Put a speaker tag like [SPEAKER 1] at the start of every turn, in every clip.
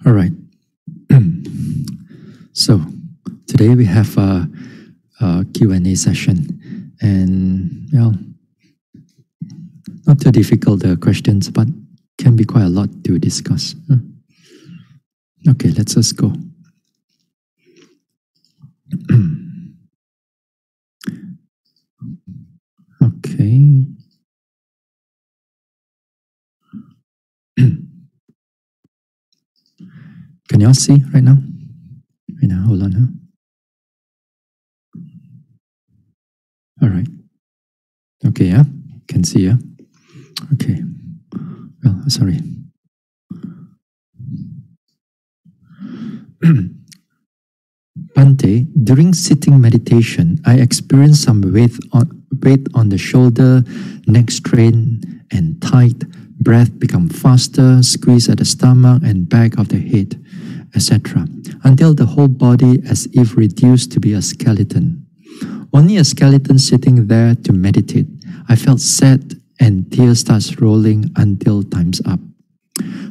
[SPEAKER 1] All right. So today we have a Q&A session, and not too difficult the questions, but can be quite a lot to discuss. Okay, let's just go. Okay. Can you all see right now? Right now, hold on. All right. Okay, yeah, can see, yeah. Okay. Well, sorry. Bhante, during sitting meditation, I experienced some weight on the shoulder, neck strain and tight, breath become faster, squeeze at the stomach and back of the head, etc., until the whole body as if reduced to be a skeleton. Only a skeleton sitting there to meditate. I felt sad and tears starts rolling until time's up.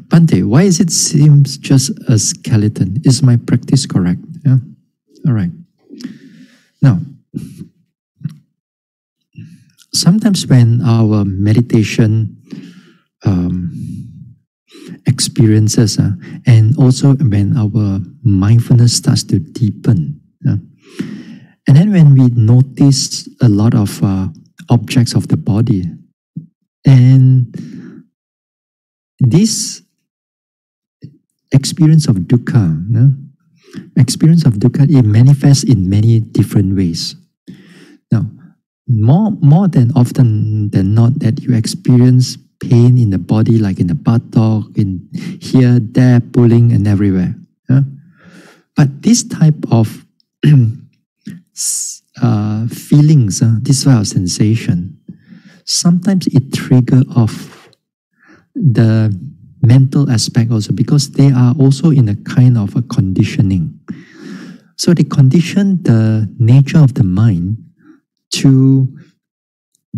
[SPEAKER 1] Bhante, why is it seems just a skeleton? Is my practice correct? Yeah. All right. Now, sometimes when our meditation experiences and also when our mindfulness starts to deepen, and then when we notice a lot of objects of the body, and this experience of dukkha, it manifests in many different ways. Now, more than often than not, that you experience pain in the body, like in the buttock, in here, there, pulling, and everywhere. But this type of feelings, this type of sensation, sometimes it triggers off the mental aspect also, because they are also in a kind of a conditioning. So they condition the nature of the mind to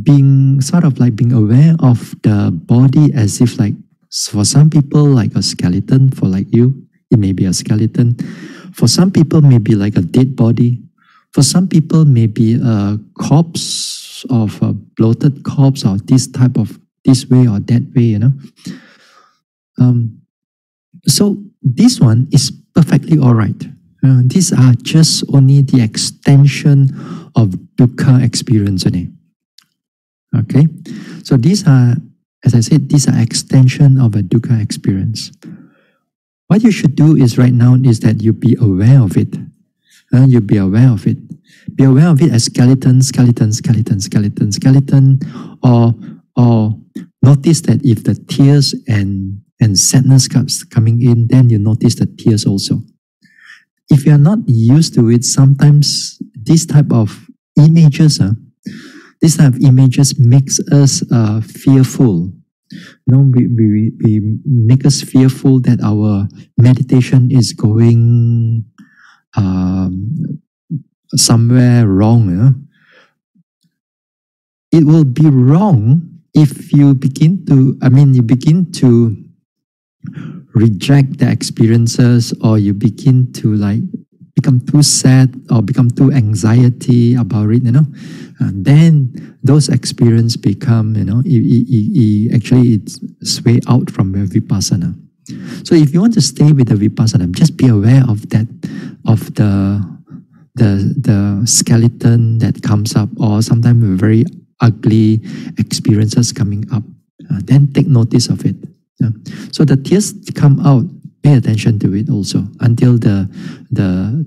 [SPEAKER 1] being sort of like being aware of the body as if, like, for some people like a skeleton, for like you, it may be a skeleton. For some people, maybe like a dead body. For some people, maybe a corpse of a bloated corpse, or this type of this way or that way, So this one is perfectly all right. These are just only the extension of dukkha experience only. Okay, so these are, as I said, these are extension of a dukkha experience. What you should do is right now is that you be aware of it. You be aware of it. Be aware of it as skeleton, skeleton, skeleton, skeleton, skeleton, or notice that if the tears and sadness comes coming in, then you notice the tears also. If you are not used to it, sometimes this type of images, makes us fearful. We make us fearful that our meditation is going somewhere wrong. It will be wrong if you begin to reject the experiences, or you begin to become too sad or become too anxiety about it, and then those experiences become, it's sway out from the vipassana. So if you want to stay with the vipassana, just be aware of that, of the skeleton that comes up, or sometimes very ugly experiences coming up. Then take notice of it. So the tears come out, pay attention to it also until the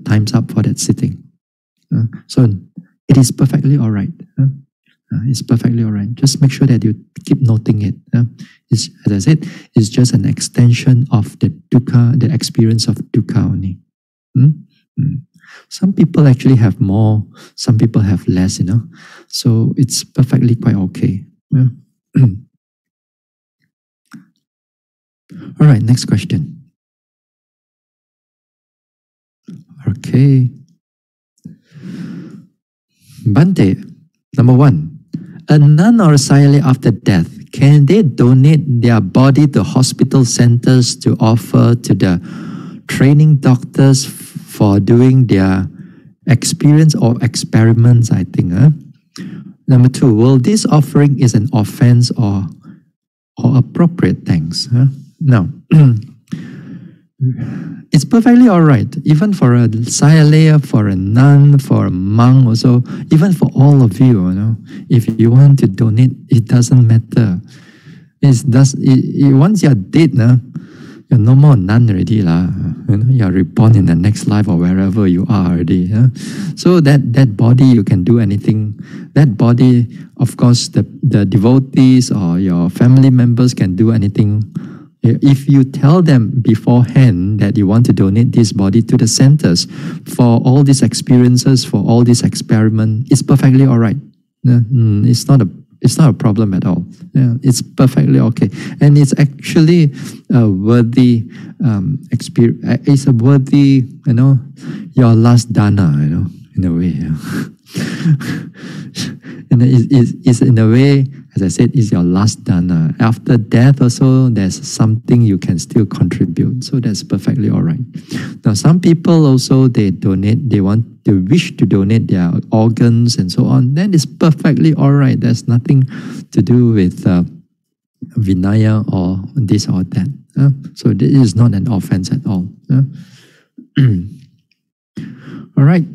[SPEAKER 1] time's up for that sitting. So it is perfectly all right. It's perfectly all right. Just make sure that you keep noting it. It's, as I said, it's just an extension of the dukkha, the experience of dukkha only. Some people actually have more, some people have less, So it's perfectly quite okay. All right, next question. Okay. Bhante, number one, a nun or a sayali after death can they donate their body to hospital centers to offer to the training doctors for doing their experience or experiments, I think. Number 2, will this offering is an offense or appropriate? Thanks. No. It's perfectly all right, even for a Sayadaw, for a nun, for a monk also, even for all of you, if you want to donate, it doesn't matter. Once you're dead, you're no more nun already. You're reborn in the next life or wherever you are already. So that body, you can do anything. That body, of course, the devotees or your family members can do anything. If you tell them beforehand that you want to donate this body to the centers for all these experiences, for all these experiments, it's perfectly all right. It's not a problem at all. It's perfectly okay, and it's actually a worthy experience. It's a worthy, your last dana, in a way. And it's in a way, as I said, is your last dana. After death also, there's something you can still contribute. So that's perfectly all right. Now, some people also, they wish to donate their organs and so on. That is perfectly all right. There's nothing to do with Vinaya or this or that. So this is not an offense at all. All right.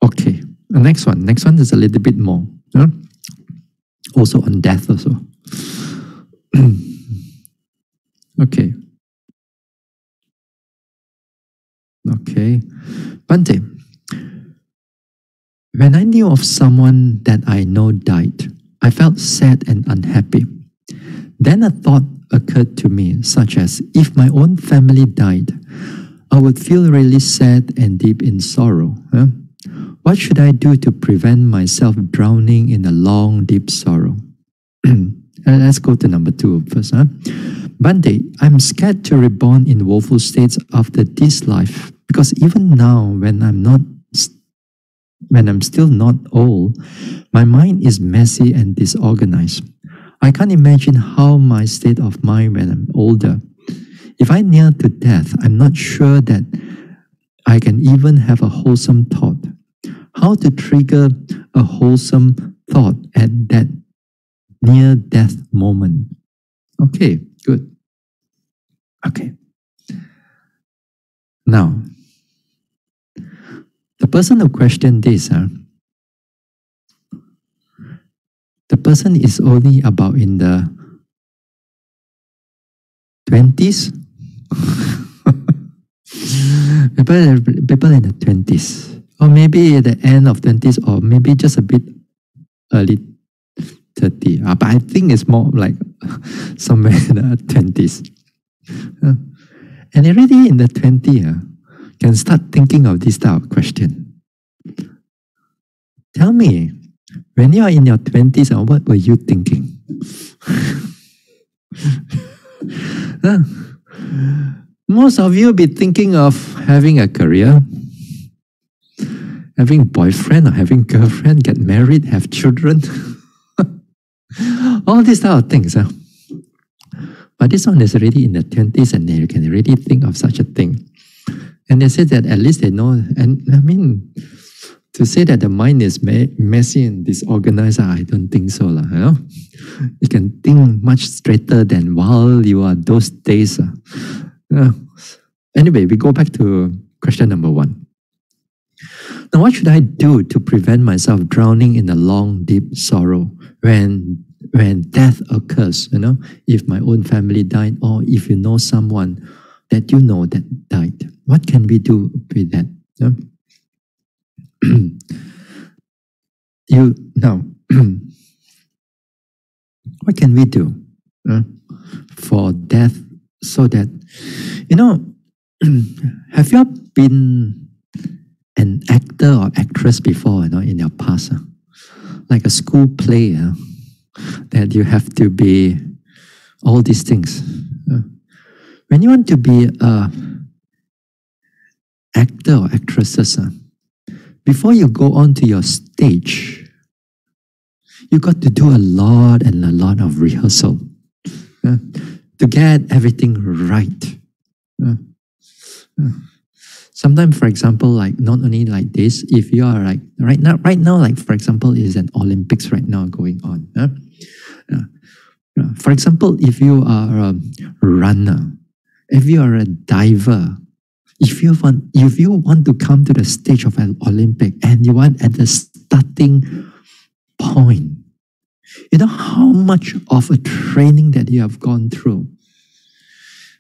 [SPEAKER 1] Okay, the next one. Next one is a little bit more. Also on death also. Okay. Okay. Bhante, when I knew of someone that I know died, I felt sad and unhappy. Then a thought occurred to me, such as, if my own family died, I would feel really sad and deep in sorrow. What should I do to prevent myself drowning in a long, deep sorrow? Let's go to number 2 first. Bhante, I'm scared to reborn in woeful states after this life, because even now, when I'm still not old, my mind is messy and disorganized. I can't imagine how my state of mind when I'm older. If I near to death, I'm not sure that I can even have a wholesome thought. How to trigger a wholesome thought at that near-death moment? Okay, good. Okay. Now, the person who questioned this, the person is only about in the 20s. people in the 20s. Or maybe at the end of 20s, or maybe just a bit early 30. But I think it's more like somewhere in the 20s. And already in the 20s, can start thinking of this type of question. Tell me, when you are in your 20s, what were you thinking? Most of you be thinking of having a career, having a boyfriend or having a girlfriend, get married, have children. All these type of things. But this one is already in the 20s and you can already think of such a thing. And they say that at least they know. And I mean, to say that the mind is messy and disorganized, I don't think so. You can think much straighter than while you are those days. Anyway, we go back to question number 1. Now, what should I do to prevent myself drowning in a long, deep sorrow when death occurs? If my own family died, or if you know someone that you know that died, what can we do with that? What can we do for death so that, have you been an actor or actress before, in your past? Like a school play, that you have to be all these things. When you want to be an actor or actresses, before you go on to your stage, You got to do a lot and a lot of rehearsal to get everything right. Sometimes, for example, like not only like this, if you are like right now, like for example, is an Olympics right now going on. For example, if you are a runner, if you are a diver, if you want to come to the stage of an Olympic and you want at the starting point, you know how much of a training that you have gone through.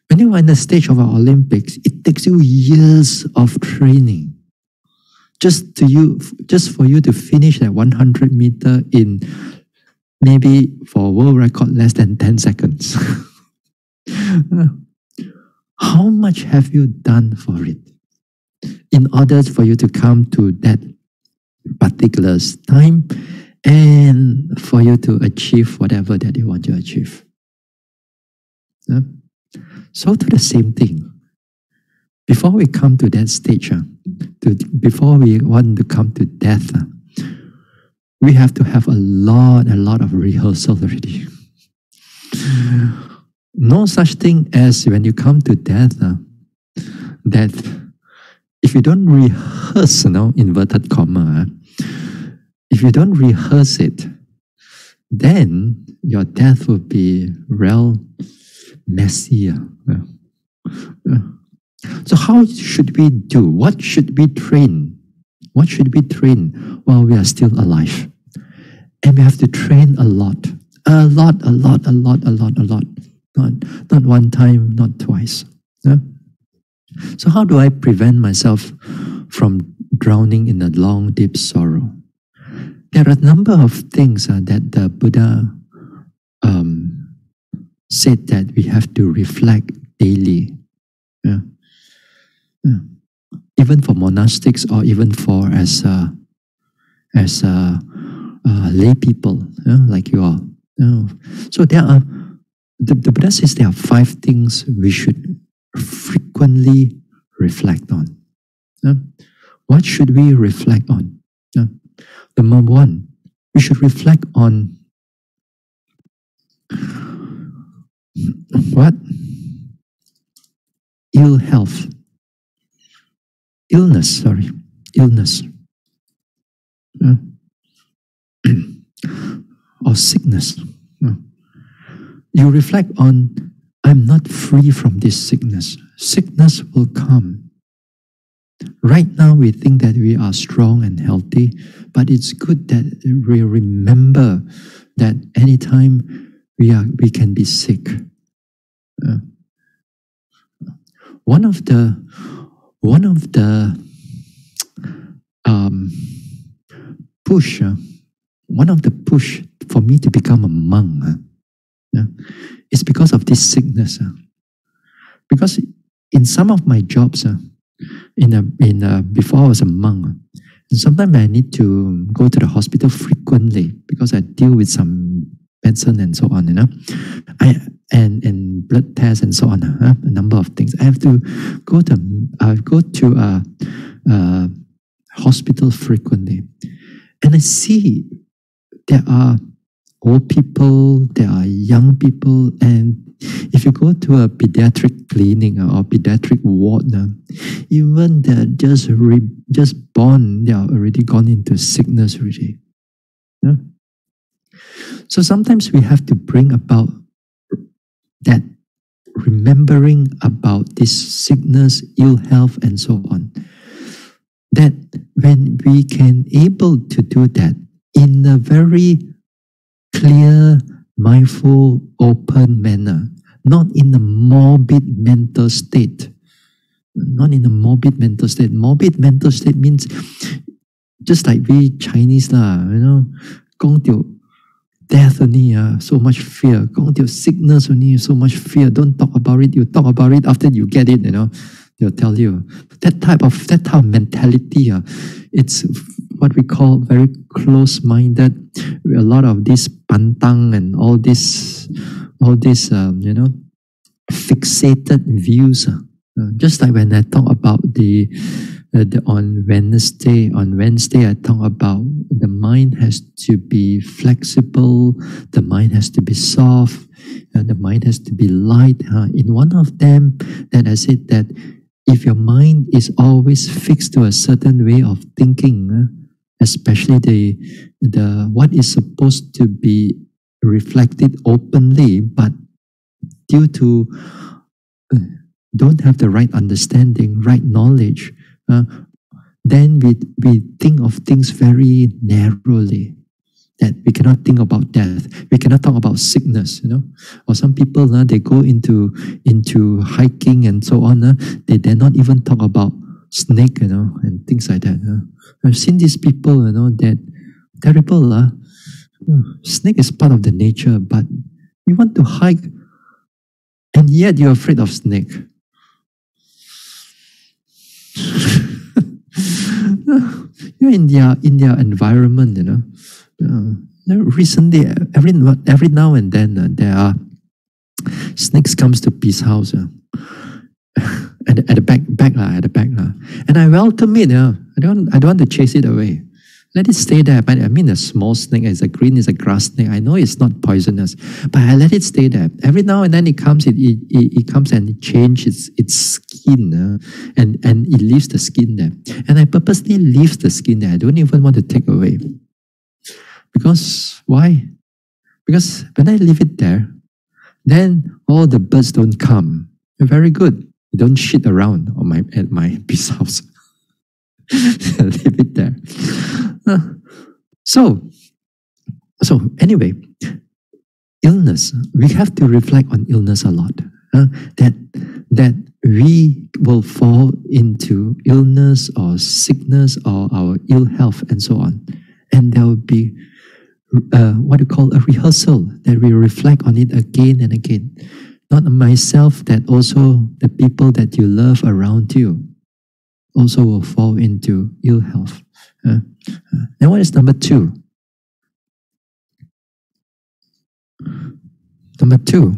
[SPEAKER 1] When you are in the stage of an Olympics, it takes you years of training just for you to finish that 100 meter in maybe for world record less than 10 seconds. How much have you done for it in order for you to come to that particular time and for you to achieve whatever that you want to achieve? So to the same thing, before we come to that stage, before we want to come to death, we have to have a lot of rehearsal already. No such thing as when you come to death, that if you don't rehearse, inverted comma, if you don't rehearse it, then your death will be real messy. So how should we do? What should we train? What should we train while we are still alive? And we have to train a lot. Not one time, not twice. So how do I prevent myself from drowning in a long, deep sorrow? There are a number of things that the Buddha said that we have to reflect daily. Even for monastics or even for as lay people like you all. So there are the Buddha says there are 5 things we should frequently reflect on. What should we reflect on? Number 1, we should reflect on what? Illness. Or sickness. You reflect on, I'm not free from this sickness. Sickness will come. Right now we think that we are strong and healthy, but it's good that we remember that anytime we can be sick. One of the push for me to become a monk is because of this sickness. Because in some of my jobs, before I was a monk, sometimes I need to go to the hospital frequently because I deal with some medicine and so on, and blood tests and so on, a number of things. I have to go to a hospital frequently, and I see there are old people, there are young people, and if you go to a pediatric clinic or pediatric ward, even they're just born, they are already gone into sickness already. So sometimes we have to bring about that remembering about this sickness, ill health, and so on. That when we can able to do that in a very clear, mindful, open manner, not in a morbid mental state. Not in a morbid mental state. Morbid mental state means just like we Chinese, gong tio death only, so much fear. Gong tio sickness only, so much fear. Don't talk about it. You talk about it after you get it, they'll tell you. That type of mentality, it's what we call very close-minded. A lot of this pantang and all this fixated views. Just like when I talk about the on Wednesday I talk about the mind has to be flexible, the mind has to be soft, the mind has to be light. In one of them, that I said that if your mind is always fixed to a certain way of thinking, especially the what is supposed to be reflected openly, but due to don't have the right understanding, right knowledge, then we think of things very narrowly. That we cannot think about death, we cannot talk about sickness, Or some people, they go into hiking and so on. They dare not even talk about snake, and things like that. I've seen these people, that terrible. Snake is part of the nature, but you want to hike, and yet you're afraid of snake. You're in their environment, recently, every now and then, there are snakes comes to Peace House, at the back, and I welcome it. I don't want to chase it away. Let it stay there. But I mean, a small snake is a grass snake. I know it's not poisonous, but I let it stay there. Every now and then it comes and it changes its skin, and it leaves the skin there. And I purposely leave the skin there. I don't even want to take away. Because why? Because when I leave it there, then all the birds don't come. They're very good. They don't shit around at my Peace House. Leave it there. So anyway, illness. We have to reflect on illness a lot. That we will fall into illness or sickness or our ill health and so on, and there will be what you call a rehearsal, that we reflect on it again and again. Not myself, that also the people that you love around you also will fall into ill health. Then what is number two? Number two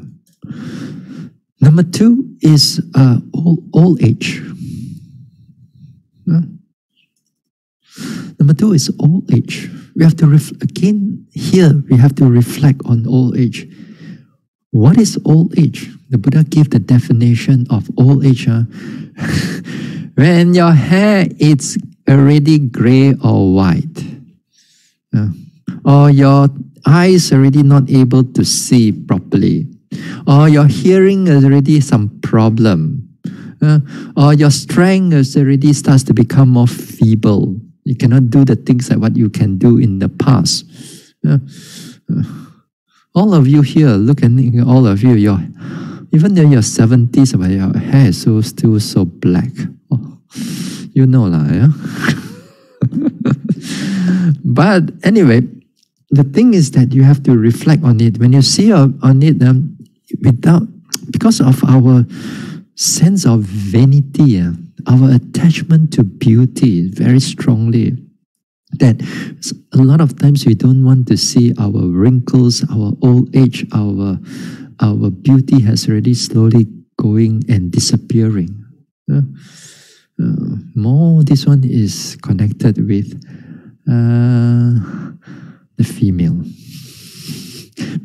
[SPEAKER 1] is old age. Number two is old age. We have to again here. We have to reflect on old age. What is old age? The Buddha gave the definition of old age. When your hair is already gray or white, or your eyes already not able to see properly, or your hearing is already some problem, or your strength is already starts to become more feeble. You cannot do the things like what you can do in the past. All of you here, look at all of you, even though you're 70s, but your hair is still so black. You know lah, yeah? But anyway, the thing is that you have to reflect on it. When you see on it, because of our sense of vanity, our attachment to beauty very strongly, that a lot of times we don't want to see our wrinkles, our old age, our beauty has already slowly going and disappearing. More, this one is connected with the female.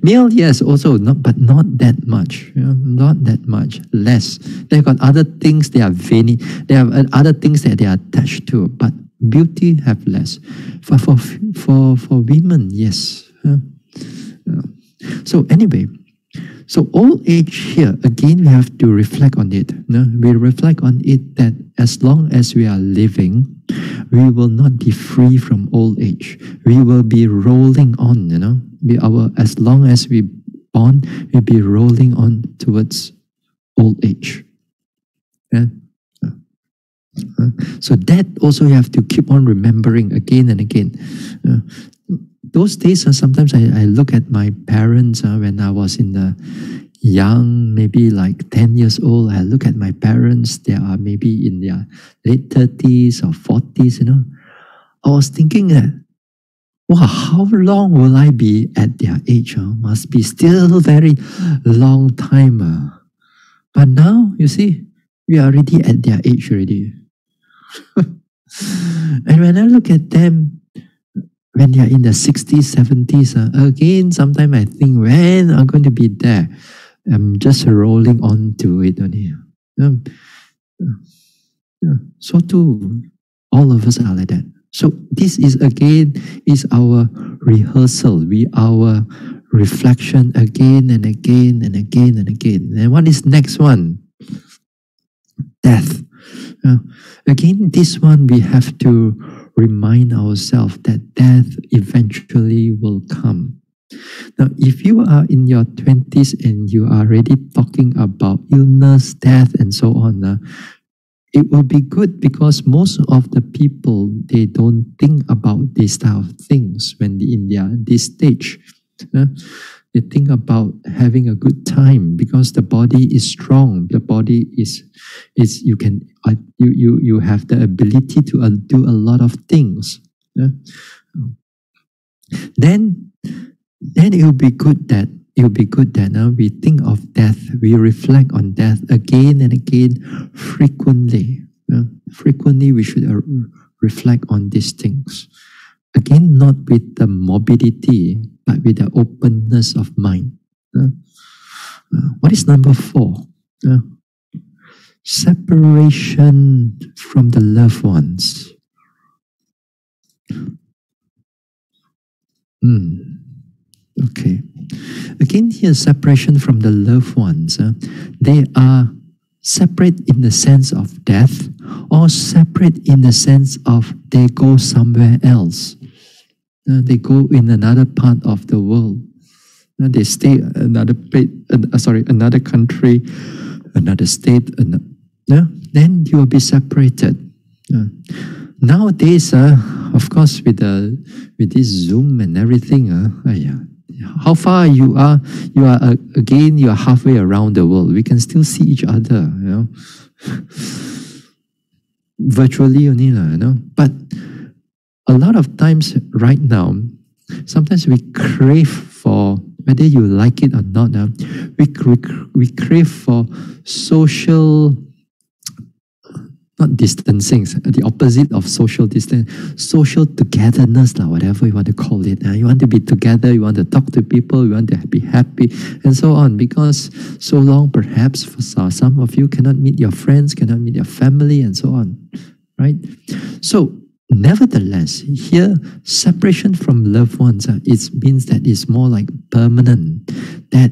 [SPEAKER 1] Male, yes, also, but not that much. Not that much. Less. They've got other things they are vain. They have other things that they are attached to, but beauty have less. For women, yes. So anyway, so old age here, again, we have to reflect on it. We reflect on it that as long as we are living, we will not be free from old age. We will be rolling on, as long as we born, we'll be rolling on towards old age. So that also you have to keep on remembering again and again. Those days, sometimes I look at my parents when I was in the young, maybe like 10 years old. I look at my parents, they are maybe in their late 30s or 40s, I was thinking that, wow, how long will I be at their age? Must be still very long time. But now, you see, we are already at their age already. And when I look at them, when they are in the 60s, 70s, again, sometimes I think, when I'm going to be there, I'm just rolling on to it only. So too, all of us are like that. So this is again is our rehearsal, our reflection again and again and again and again. And what is next one? Death. Again, this one we have to remind ourselves that death eventually will come. Now, if you are in your 20s and you are already talking about illness, death, and so on, it will be good because most of the people, they don't think about these type of things when in this stage. They think about having a good time because the body is strong. The body is you have the ability to do a lot of things. Then it will be good that we think of death, we reflect on death again and again, frequently. Frequently, we should reflect on these things. Again, not with the morbidity, but with the openness of mind. What is number 4? Separation from the loved ones. Okay. Again, here, separation from the loved ones. They are separate in the sense of death, or separate in the sense of they go somewhere else. They go in another part of the world. They stay another country, another state. Then you will be separated. Nowadays, of course, with this Zoom and everything, how far you are again, you are halfway around the world. We can still see each other, virtually only, But a lot of times right now, sometimes we crave for, whether you like it or not, we crave for social, not distancing, the opposite of social distance, social togetherness, whatever you want to call it. You want to be together, you want to talk to people, you want to be happy, and so on. Because so long, perhaps, for some of you cannot meet your friends, cannot meet your family, and so on. Right? So, nevertheless, here, separation from loved ones, it means that it's more like permanent, that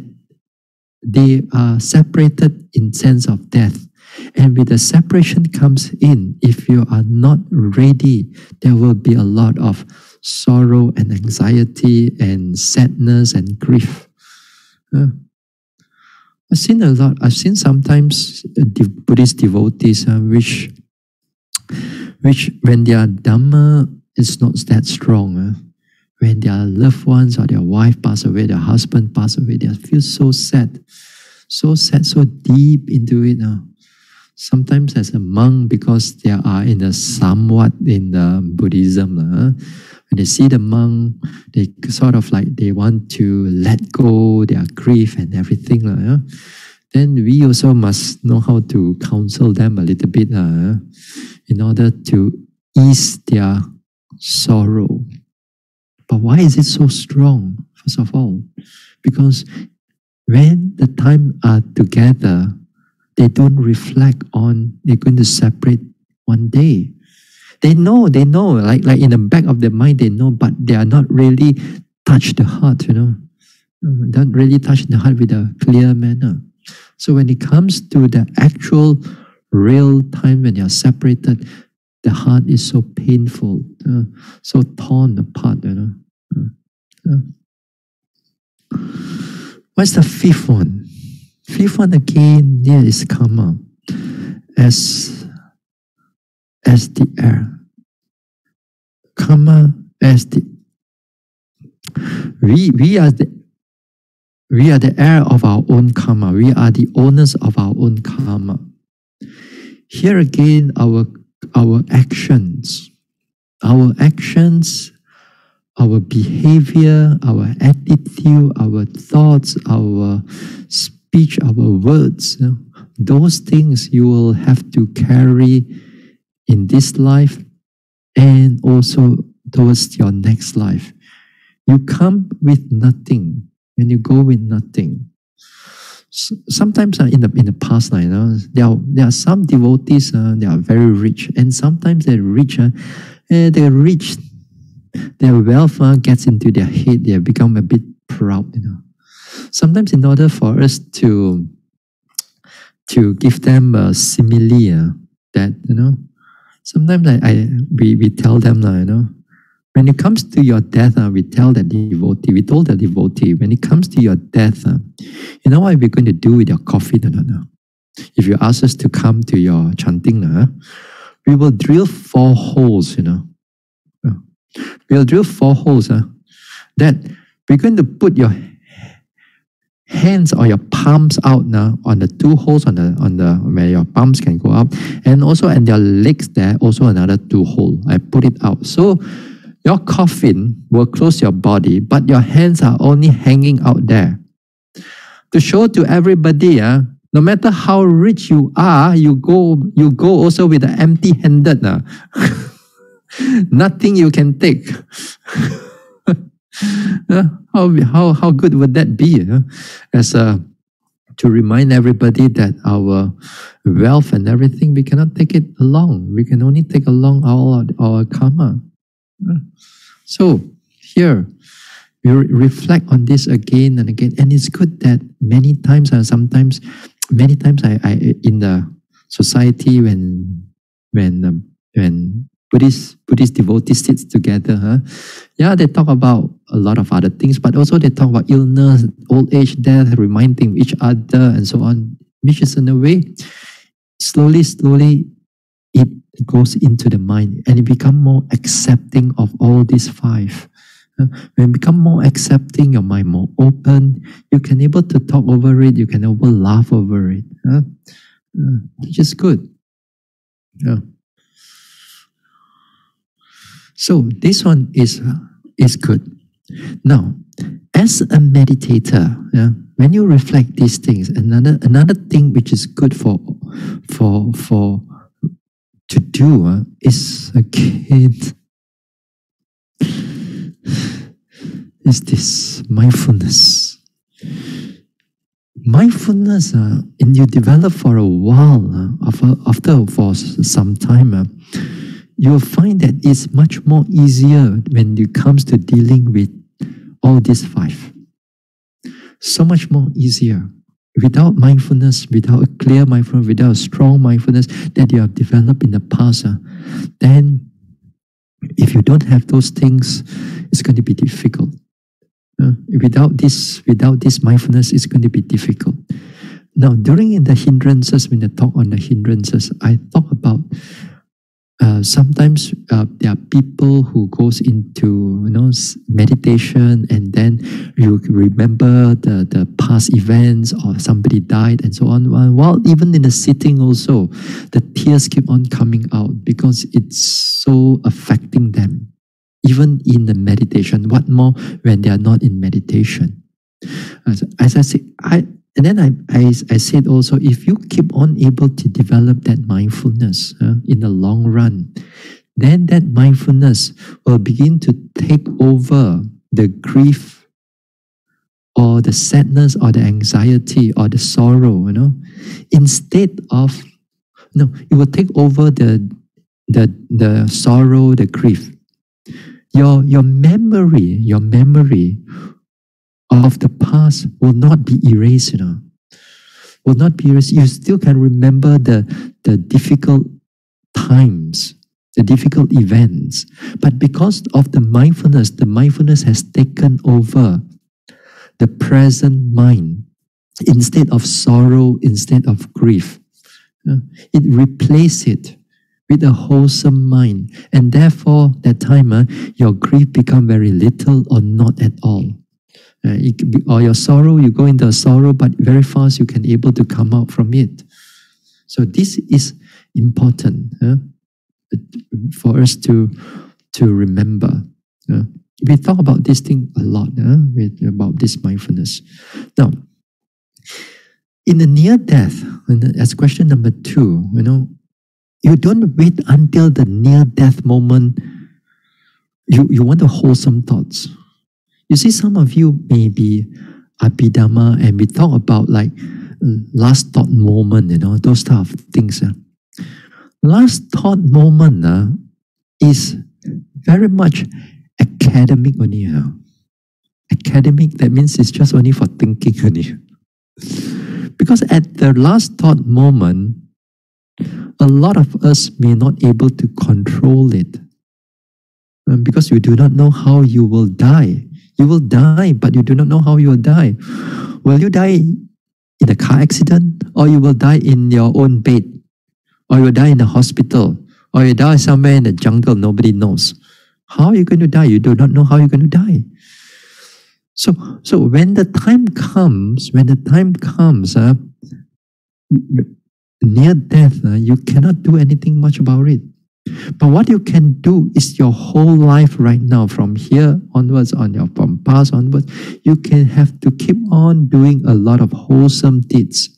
[SPEAKER 1] they are separated in sense of death. And with the separation comes in, if you are not ready, there will be a lot of sorrow and anxiety and sadness and grief. I've seen a lot. I've seen sometimes Buddhist devotees which when their Dhamma is not that strong, when their loved ones or their wife pass away, their husband pass away, they feel so sad, so deep into it. Sometimes as a monk, because they are somewhat in the Buddhism, when they see the monk, they sort of like they want to let go their grief and everything. Then we also must know how to counsel them a little bit in order to ease their sorrow. But why is it so strong? First of all, because when the time are together, they don't reflect on they're going to separate one day. They know, like in the back of their mind, they know, but they are not really touch the heart, don't really touch the heart with a clear manner. So when it comes to the actual real time when you're separated, the heart is so painful, so torn apart, What's the 5th one? 5th one again, here is karma as the air. Karma as the we are the heir of our own karma. We are the owners of our own karma. Here again, our actions, our behavior, our attitude, our thoughts, our speech, our words, those things you will have to carry in this life and also towards your next life. You come with nothing and you go with nothing. Sometimes in the past, there are some devotees, they are very rich, and sometimes they're rich, their wealth gets into their head, they become a bit proud. Sometimes in order for us to give them a simile, that sometimes we tell them when it comes to your death, we told the devotee, when it comes to your death, you know what we're going to do with your coffin? If you ask us to come to your chanting, we will drill 4 holes, We'll drill 4 holes, that we're going to put your hands or your palms out now on the 2 holes on the where your palms can go up, and also and your legs there, also another 2 holes. I put it out. So your coffin will close your body, but your hands are only hanging out there. To show to everybody, no matter how rich you are, you go also with the empty-handed. Nothing you can take. How good would that be? As to remind everybody that our wealth and everything, we cannot take it along. We can only take along our karma. So here, we reflect on this again and again, and it's good that many times I in the society when Buddhist devotees sit together, they talk about a lot of other things, but also they talk about illness, old age, death, reminding each other and so on, which is in a way, slowly it goes into the mind and it becomes more accepting of all these 5. When you become more accepting, your mind more open, you can able to talk over it, you can able laugh over it, which is good. So this one is good. Now, as a meditator, when you reflect these things, another thing which is good for to do is again is this mindfulness. Mindfulness, and you develop for a while, for some time, you'll find that it's much more easier when it comes to dealing with all these 5. So much more easier. Without mindfulness, without a clear mindfulness, without a strong mindfulness that you have developed in the past, then if you don't have those things, it's going to be difficult. Without this mindfulness, it's going to be difficult. Now, during the hindrances, when I talk on the hindrances, I talk about sometimes there are people who goes into meditation, and then you remember the past events, or somebody died and so on. While even in the sitting also, the tears keep on coming out because it's so affecting them. Even in the meditation, what more when they are not in meditation? As I said, I said also, if you keep on able to develop that mindfulness in the long run, then that mindfulness will begin to take over the grief or the sadness or the anxiety or the sorrow, instead of, it will take over the sorrow, the grief. Your memory of the past will not be erased, will not be erased. You still can remember the difficult times, the difficult events. But because of the mindfulness has taken over the present mind. Instead of sorrow, instead of grief, it replaces it with a wholesome mind. And therefore, that time, your grief become very little or not at all. Or your sorrow, you go into a sorrow, but very fast you can able to come out from it. So this is important for us to remember. We talk about this thing a lot, about this mindfulness. Now, in the near death, as question number 2, You don't wait until the near-death moment. You want the wholesome thoughts. You see, some of you may be Abhidhamma, and we talk about like last thought moment, those type of things. Last thought moment is very much academic only. Academic, that means it's just only for thinking only. Because at the last thought moment, a lot of us may not able to control it. Because you do not know how you will die. You will die, but you do not know how you will die. Will you die in a car accident? Or you will die in your own bed? Or you will die in a hospital? Or you die somewhere in the jungle, nobody knows. How are you going to die? You do not know how you're going to die. So when the time comes, near death, you cannot do anything much about it. But what you can do is your whole life right now, from here onwards, from past onwards, you can have to keep on doing a lot of wholesome deeds,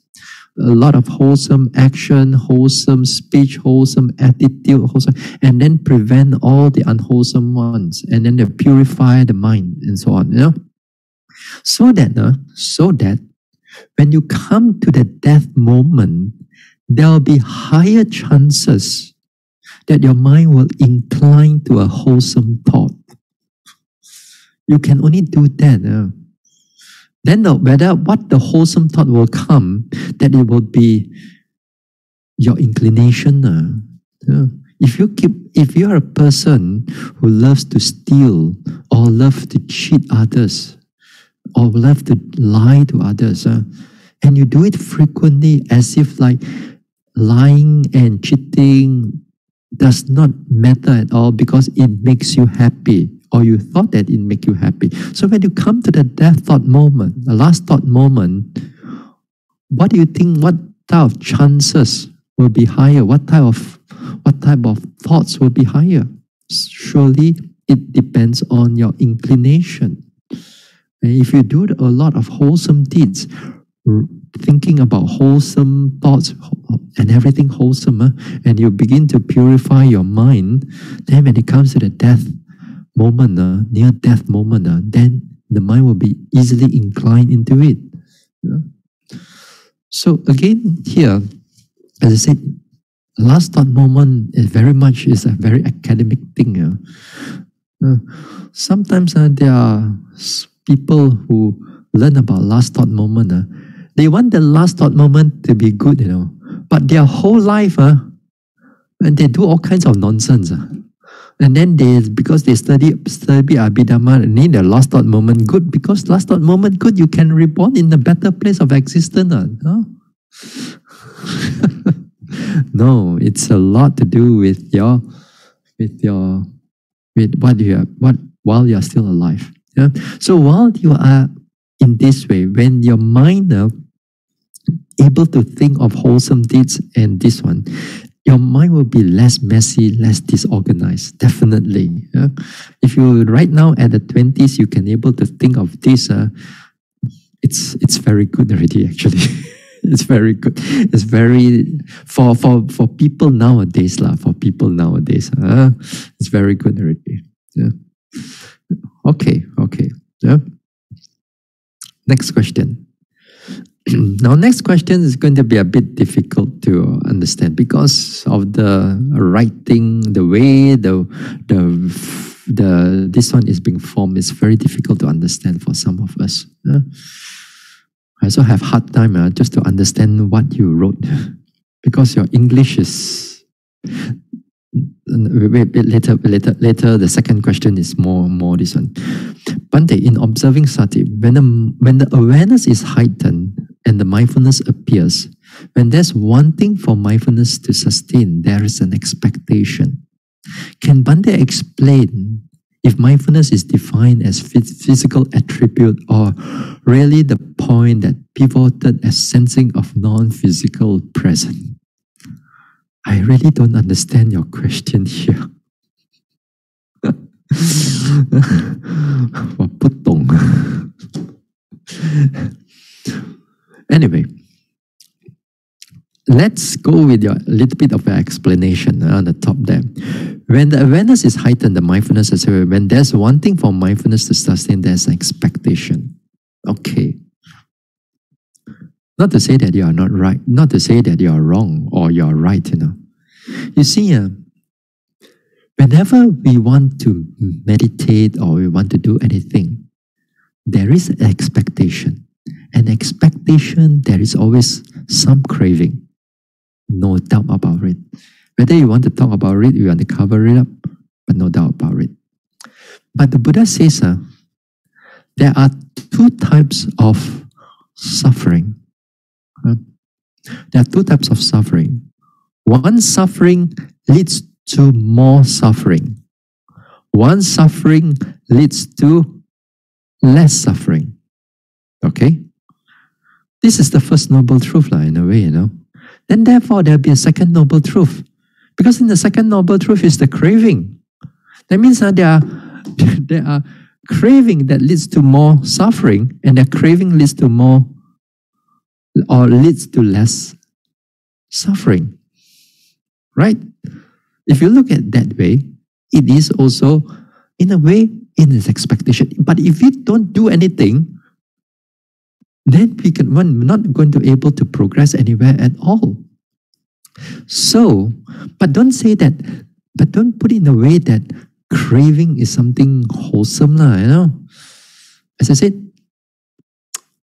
[SPEAKER 1] a lot of wholesome action, wholesome speech, wholesome attitude, and then prevent all the unwholesome ones, and then purify the mind and so on. So that when you come to the death moment, there will be higher chances that your mind will incline to a wholesome thought. You can only do that. Then whether what the wholesome thought will come, that it will be your inclination. If you are a person who loves to steal, or loves to cheat others, or loves to lie to others, and you do it frequently, as if like lying and cheating does not matter at all because it makes you happy, or you thought that it make you happy. So when you come to the death thought moment, the last thought moment, what do you think? What type of chances will be higher? What type of thoughts will be higher? Surely it depends on your inclination. And if you do a lot of wholesome deeds, thinking about wholesome thoughts and everything wholesome, and you begin to purify your mind, then when it comes to the death moment, near death moment, then the mind will be easily inclined into it. So again here, as I said, last thought moment is a very academic thing. Sometimes there are people who learn about last thought moment. They want the last thought moment to be good, but their whole life, and they do all kinds of nonsense. And then because they study Abhidhamma, they need the last thought moment good, because last thought moment good, you can reborn in a better place of existence. No, it's a lot to do with while you are still alive. So while you are in this way, when your mind able to think of wholesome deeds and this one, your mind will be less messy, less disorganized, definitely. If you right now at the 20s, you can able to think of this, it's very good already, actually. It's very good. It's very, for people nowadays, it's very good already. Yeah. Okay. Yeah. Next question. Now, next question is going to be a bit difficult to understand because of the writing, the way this one is being formed. It's very difficult to understand for some of us. I also have hard time just to understand what you wrote because your English is. Later. The second question is more this one. Bhante, in observing sati, when the awareness is heightened and the mindfulness appears, when there's wanting for mindfulness to sustain, there is an expectation. Can Bhante explain if mindfulness is defined as physical attribute or really the point that pivoted as sensing of non-physical present? I really don't understand your question here. 我不懂. Anyway, let's go with a little bit of an explanation on the top there. When the awareness is heightened, the mindfulness is when there's one thing for mindfulness to sustain, there's an expectation. Okay. Not to say that you are not right, not to say that you are wrong or you are right, You see, whenever we want to meditate or we want to do anything, there is an expectation. An expectation, there is always some craving. No doubt about it. Whether you want to talk about it, you want to cover it up, but no doubt about it. But the Buddha says there are two types of suffering. There are two types of suffering. One suffering leads to more suffering. One suffering leads to less suffering. Okay? This is the first noble truth, in a way, Then therefore, there'll be a second noble truth. Because in the second noble truth is the craving. That means there are craving that leads to more suffering, and that craving leads to more or leads to less suffering. Right? If you look at it that way, it is also, in a way, in its expectation. But if we don't do anything, then we're not going to be able to progress anywhere at all. So, but don't say that, but don't put it in a way that craving is something wholesome, As I said,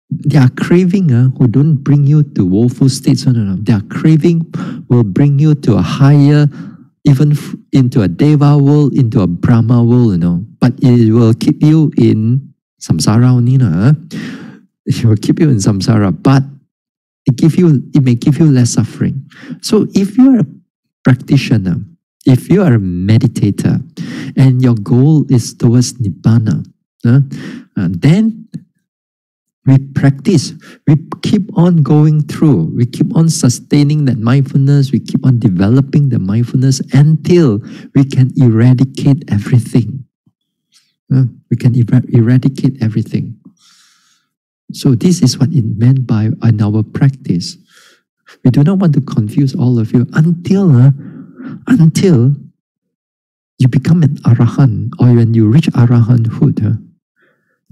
[SPEAKER 1] there are craving who don't bring you to woeful states. No. Their craving will bring you to a higher, even into a Deva world, into a Brahma world, But it will keep you in samsara only, It will keep you in samsara, but it may give you less suffering. So if you are a practitioner, if you are a meditator, and your goal is towards Nibbana, then we practice, we keep on going through, we keep on sustaining that mindfulness, we keep on developing the mindfulness until we can eradicate everything. We can eradicate everything. So this is what it meant by in our practice. We do not want to confuse all of you until you become an Arahant, or when you reach Arahanthood,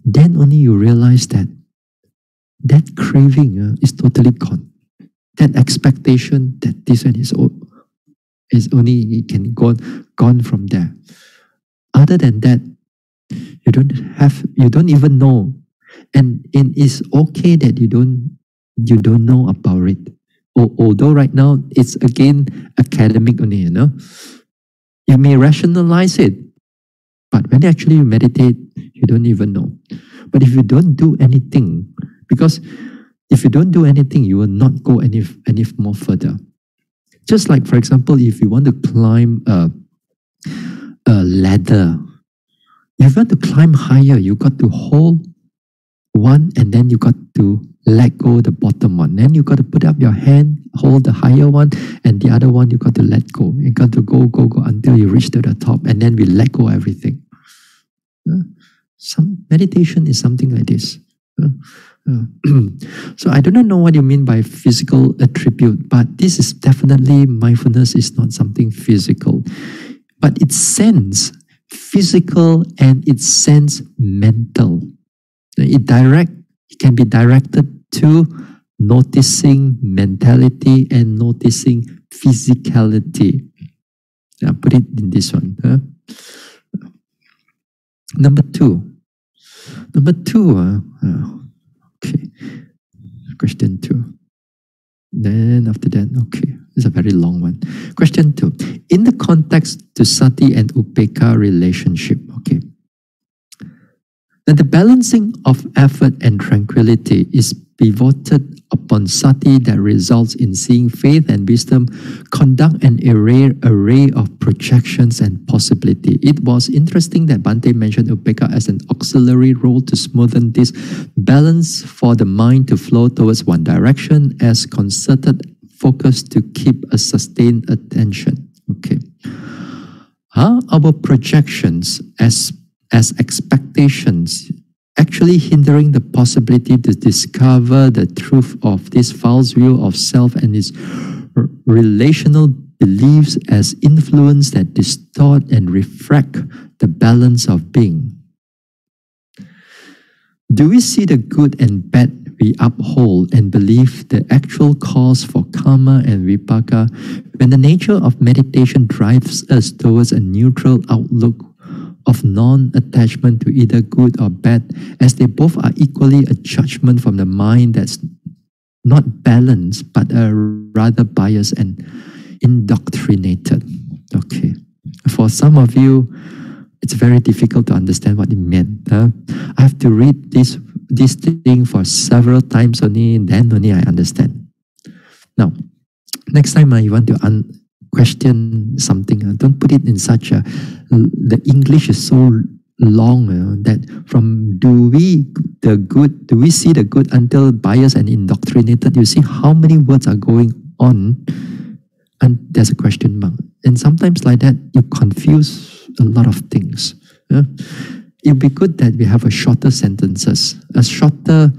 [SPEAKER 1] then only you realize that craving is totally gone. That expectation that this one is only, it can gone from there. Other than that, you don't even know. And it's okay that you don't know about it. Although right now it's again academic only, You may rationalize it, but when actually you meditate, you don't even know. But if you don't do anything, because if you don't do anything, you will not go any more further. Just like, for example, if you want to climb a ladder, if you want to climb higher, you got to hold one, and then you got to let go the bottom one. Then you got to put up your hand, hold the higher one, and the other one you got to let go. You got to go until you reach to the top, and then we let go everything. Some meditation is something like this. So I do not know what you mean by physical attribute, but this is definitely, mindfulness is not something physical, but its sense physical and its sense mental. It can be directed to noticing mentality and noticing physicality. Put it in this one. Number two. Okay. Question 2. Then after that, okay, it's a very long one. Question 2. In the context to sati and upekkha relationship, okay, that the balancing of effort and tranquility is pivoted upon sati that results in seeing faith and wisdom conduct an array of projections and possibility. It was interesting that Bhante mentioned upekkha as an auxiliary role to smoothen this balance for the mind to flow towards one direction as concerted focus to keep a sustained attention. Okay. Are our projections as expectations actually hindering the possibility to discover the truth of this false view of self and its relational beliefs as influence that distort and refract the balance of being. Do we see the good and bad we uphold and believe the actual cause for karma and vipaka when the nature of meditation drives us towards a neutral outlook of non-attachment to either good or bad, as they both are equally a judgment from the mind that's not balanced but rather biased and indoctrinated? Okay. For some of you, it's very difficult to understand what it meant. I have to read this thing for several times only, then only I understand. Now, next time you want to question something, don't put it in such a... The English is so long that from do we see the good until biased and indoctrinated, you see how many words are going on and there's a question mark. And sometimes like that, you confuse a lot of things. It would be good that we have a shorter sentences and a shorter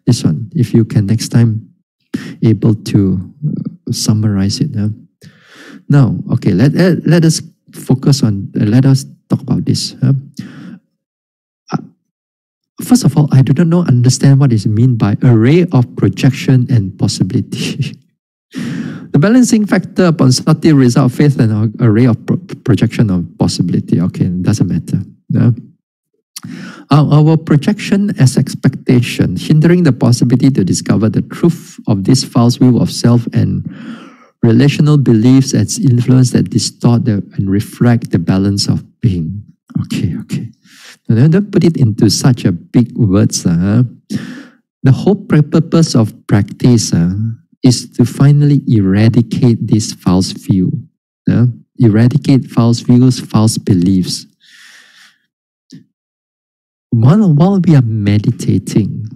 [SPEAKER 1] this one. If you can next time able to summarize it. Now, okay, let us focus on. Let us talk about this. First of all, I do not understand what is meant by array of projection and possibility. The balancing factor upon sati result of faith and an array of projection of possibility. Okay, it doesn't matter. Our projection as expectation, hindering the possibility to discover the truth of this false view of self and relational beliefs as influence that distort and refract the balance of being. Okay. Now, don't put it into such a big words. The whole purpose of practice is to finally eradicate this false view. Eradicate false views, false beliefs. While we are meditating,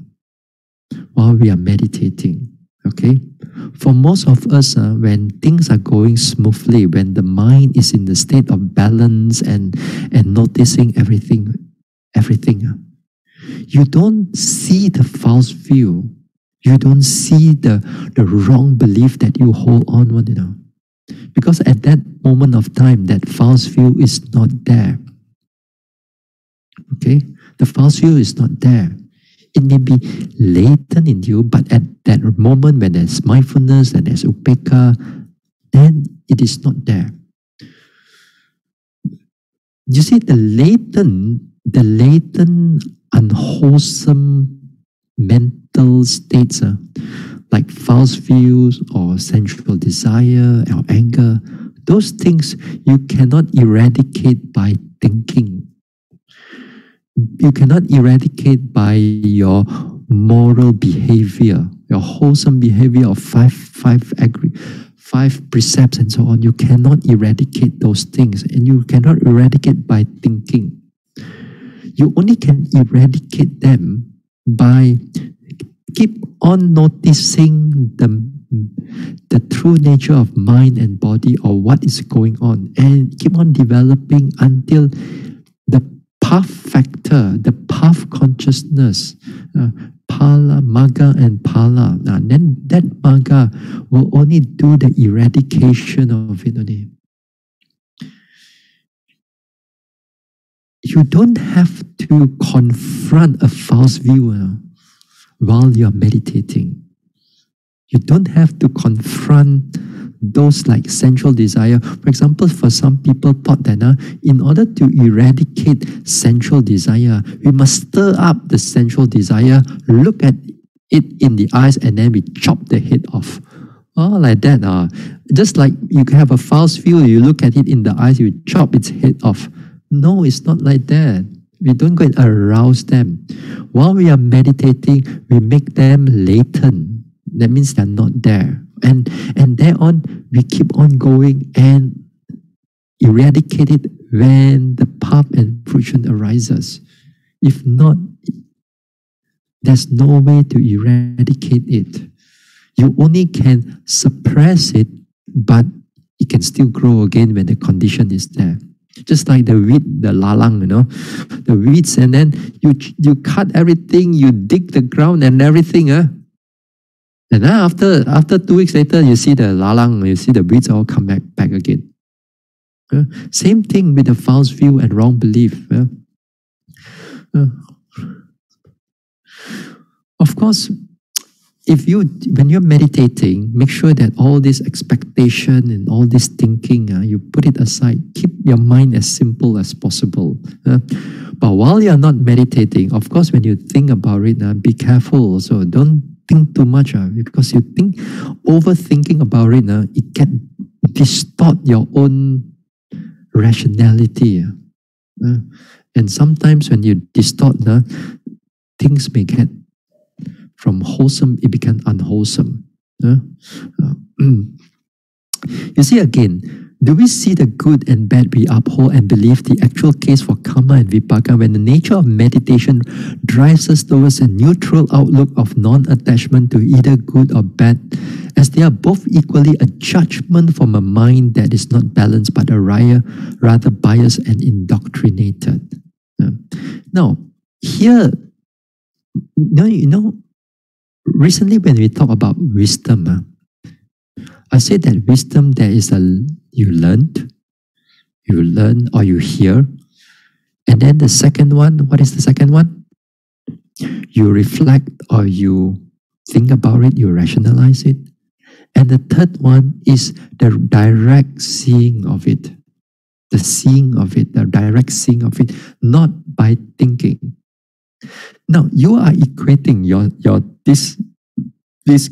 [SPEAKER 1] okay, for most of us, when things are going smoothly, when the mind is in the state of balance and noticing everything, you don't see the false view. You don't see the wrong belief that you hold on, because at that moment of time, that false view is not there. Okay? The false view is not there. It may be latent in you, but at that moment when there's mindfulness and there's upekkha, then it is not there. You see, the latent unwholesome mental states, like false views or sensual desire or anger, those things you cannot eradicate by thinking. You cannot eradicate by your moral behavior, your wholesome behavior of five precepts and so on. You cannot eradicate those things, and you cannot eradicate by thinking. You only can eradicate them by keep on noticing the true nature of mind and body, or what is going on, and keep on developing until the path factor, the path consciousness, pala, magga and pala. Then that magga will only do the eradication of it only. You don't have to confront a false view while you're meditating. You don't have to confront those like sensual desire. For example, for some people thought that in order to eradicate sensual desire, we must stir up the sensual desire, look at it in the eyes, and then we chop the head off. Like that. Just like you have a false view, you look at it in the eyes, you chop its head off. No, it's not like that. We don't go and arouse them. While we are meditating, we make them latent. That means they're not there. And thereon, we keep on going and eradicate it when the path and fruition arises. If not, there's no way to eradicate it. You only can suppress it, but it can still grow again when the condition is there. Just like the weed, the lalang, the weeds, and then you cut everything, you dig the ground and everything, And then after 2 weeks later, you see the lalang, you see the weeds all come back again. Same thing with the false view and wrong belief. Of course, when you're meditating, make sure that all this expectation and all this thinking, you put it aside. Keep your mind as simple as possible. But while you're not meditating, of course, when you think about it, be careful also. Don't think too much, because you think, overthinking about it, it can distort your own rationality. And sometimes when you distort, things may get from wholesome, it becomes unwholesome. You see again, do we see the good and bad we uphold and believe the actual case for karma and vipaka when the nature of meditation drives us towards a neutral outlook of non-attachment to either good or bad, as they are both equally a judgment from a mind that is not balanced but rather biased and indoctrinated. Now, here, recently when we talk about wisdom, I said that wisdom, there is you learn or you hear. And then the second one, what is the second one? You reflect or you think about it, you rationalize it. And the third one is the direct seeing of it. The seeing of it, the direct seeing of it, not by thinking. Now, you are equating this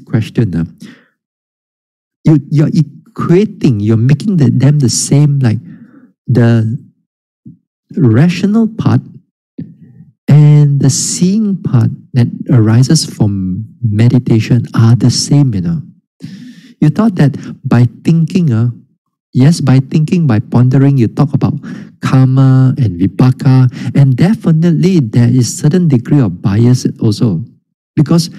[SPEAKER 1] question. You're equating, you're making them the same, like the rational part and the seeing part that arises from meditation are the same, You thought that by thinking, yes, by thinking, by pondering, you talk about karma and vipaka, and definitely there is certain degree of bias also, because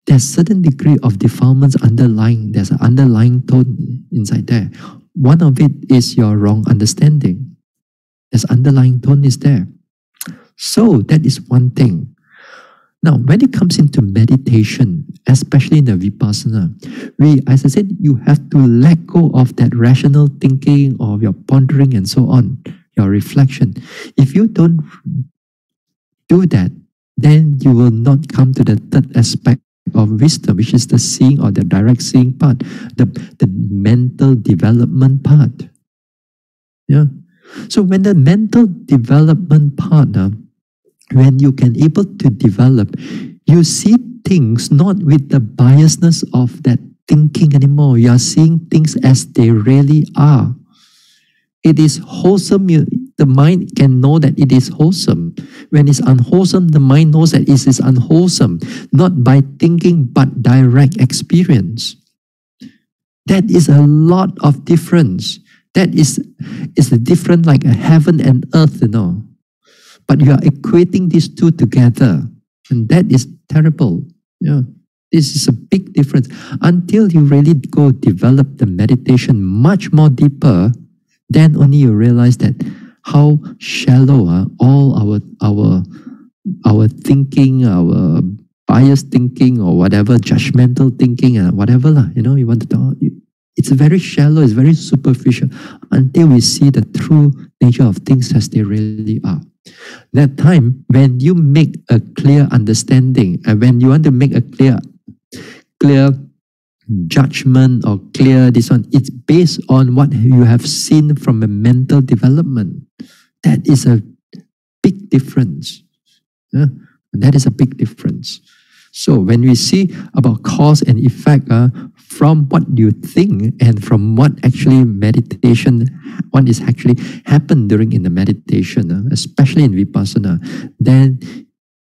[SPEAKER 1] there's certain degree of defilements underlying. There's an underlying tone inside there. One of it is your wrong understanding. There's underlying tone is there. So that is one thing. Now, when it comes into meditation, especially in the vipassana, as I said, you have to let go of that rational thinking of your pondering and so on, your reflection. If you don't do that, then you will not come to the third aspect of wisdom, which is the seeing or the direct seeing part, the mental development part. Yeah. So when the mental development part, when you can able to develop, you see things not with the biasness of that thinking anymore. You are seeing things as they really are. It is wholesome. The mind can know that it is wholesome. When it's unwholesome, the mind knows that it is unwholesome, not by thinking but direct experience. That is a lot of difference. That is a difference like a heaven and earth, But you are equating these two together, and that is terrible. Yeah, this is a big difference. Until you really go develop the meditation much more deeper, then only you realize that how shallow all our thinking, our biased thinking, or whatever judgmental thinking, whatever you want to talk. It's very shallow. It's very superficial until we see the true nature of things as they really are. That time when you make a clear understanding, and when you want to make a clear judgment or clear this one, it's based on what you have seen from a mental development. That is a big difference. That is a big difference. So when we see about cause and effect, from what you think and from what actually meditation, what is actually happened during in the meditation, especially in vipassana, then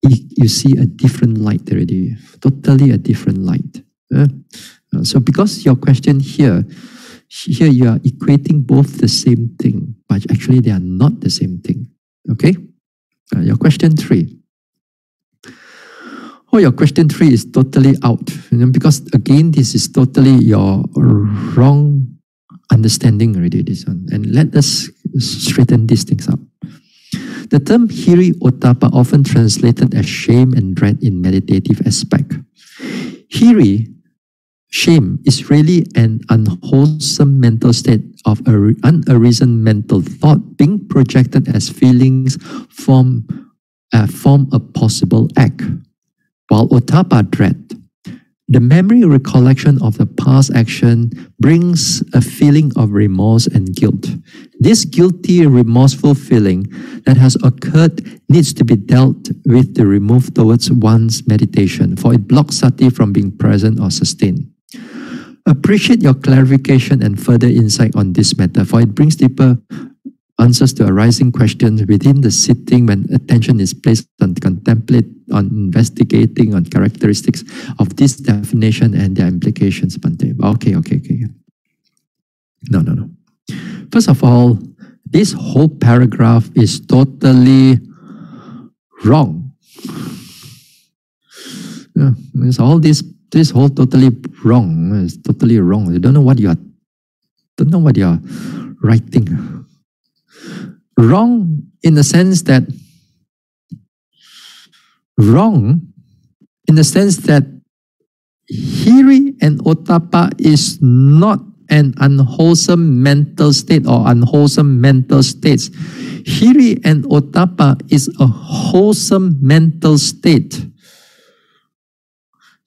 [SPEAKER 1] you see a different light already, totally a different light. So because your question here you are equating both the same thing, but actually they are not the same thing. Okay? Your question 3. Your question 3 is totally out. Because again, this is totally your wrong understanding already, this one. And let us straighten these things out. The term hiri ottappa, often translated as shame and dread in meditative aspect. Hiri shame is really an unwholesome mental state of unarisen mental thought being projected as feelings form a possible act. While ottappa dread, the memory recollection of the past action brings a feeling of remorse and guilt. This guilty, remorseful feeling that has occurred needs to be dealt with to remove towards one's meditation, for it blocks sati from being present or sustained. Appreciate your clarification and further insight on this matter, for it brings deeper answers to arising questions within the sitting when attention is placed on contemplate, on investigating, on characteristics of this definition and their implications, Bhante. Okay. No. First of all, this whole paragraph is totally wrong. Yeah, it's all this whole totally wrong. It's totally wrong. You don't know what you are writing. Wrong in the sense that hiri and ottappa is not an unwholesome mental state or unwholesome mental states. Hiri and ottappa is a wholesome mental state.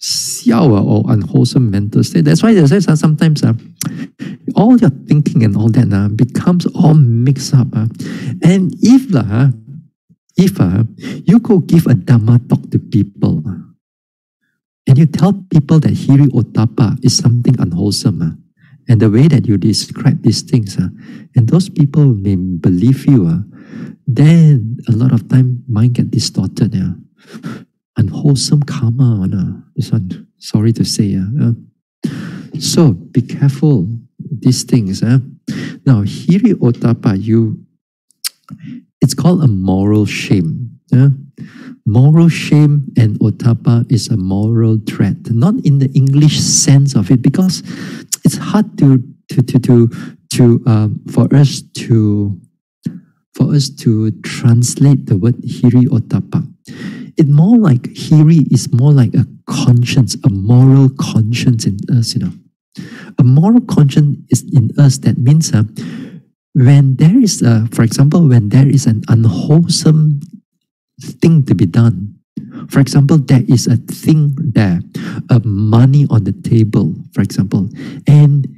[SPEAKER 1] Siawa or unwholesome mental state. That's why they say sometimes all your thinking and all that becomes all mixed up. And if you go give a Dhamma talk to people and you tell people that hiri ottappa is something unwholesome, and the way that you describe these things, and those people may believe you, then a lot of time mind get distorted. Unwholesome karma, this one, sorry to say. So be careful these things. Now, hiri ottappa, it's called a moral shame. Moral shame and ottappa is a moral dread, not in the English sense of it, because it's hard for us to translate the word hiri ottappa. It's more like hiri is more like a conscience, a moral conscience in us. A moral conscience is in us. That means when there is, for example, when there is an unwholesome thing to be done. For example, there is a thing there, money on the table, for example, and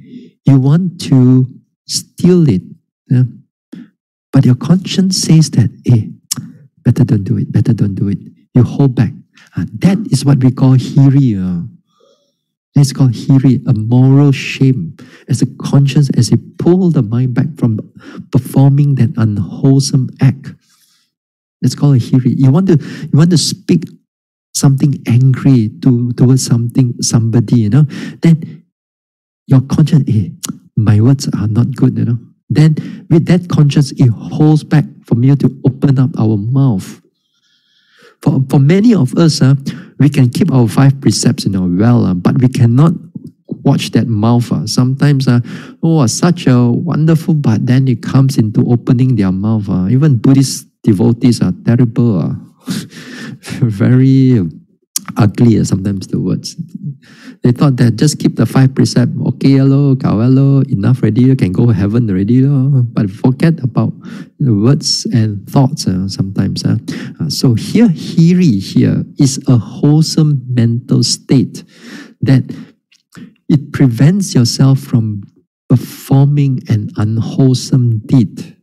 [SPEAKER 1] you want to steal it, but your conscience says that, hey, better don't do it. You hold back. That is what we call hiri. It's called hiri, a moral shame, as a conscience, as it pulls the mind back from performing that unwholesome act. That's called a hiri. You want to speak something angry towards somebody, then your conscience, hey, my words are not good, Then with that conscience, it holds back from you to open up our mouth. For many of us, we can keep our 5 precepts, but we cannot watch that mouth. Sometimes, such a wonderful, but then it comes into opening their mouth. Even Buddhist devotees are terrible. Very ugly, sometimes the words. They thought that just keep the 5 precepts, okay, enough already, you can go to heaven already, but forget about the words and thoughts sometimes. So here, hiri here is a wholesome mental state that it prevents yourself from performing an unwholesome deed.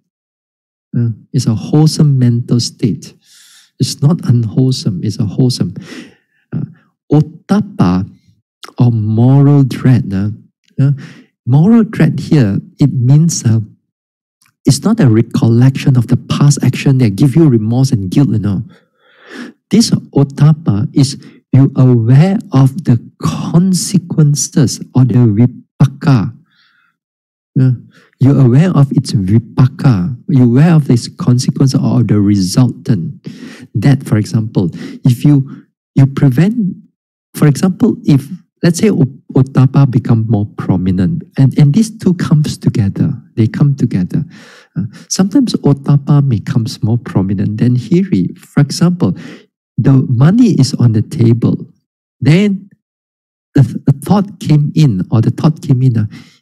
[SPEAKER 1] It's a wholesome mental state. It's not unwholesome, it's a wholesome. Ottappa, or moral dread. Moral dread here, it means it's not a recollection of the past action that give you remorse and guilt. This ottappa is you aware of the consequences or the vipaka. You're aware of its vipaka. You're aware of this consequence or the resultant. That, for example, if you prevent, for example, if let's say ottappa become more prominent, and these two comes together. They come together. Sometimes ottappa becomes more prominent than hiri. For example, the money is on the table. Then a thought came in,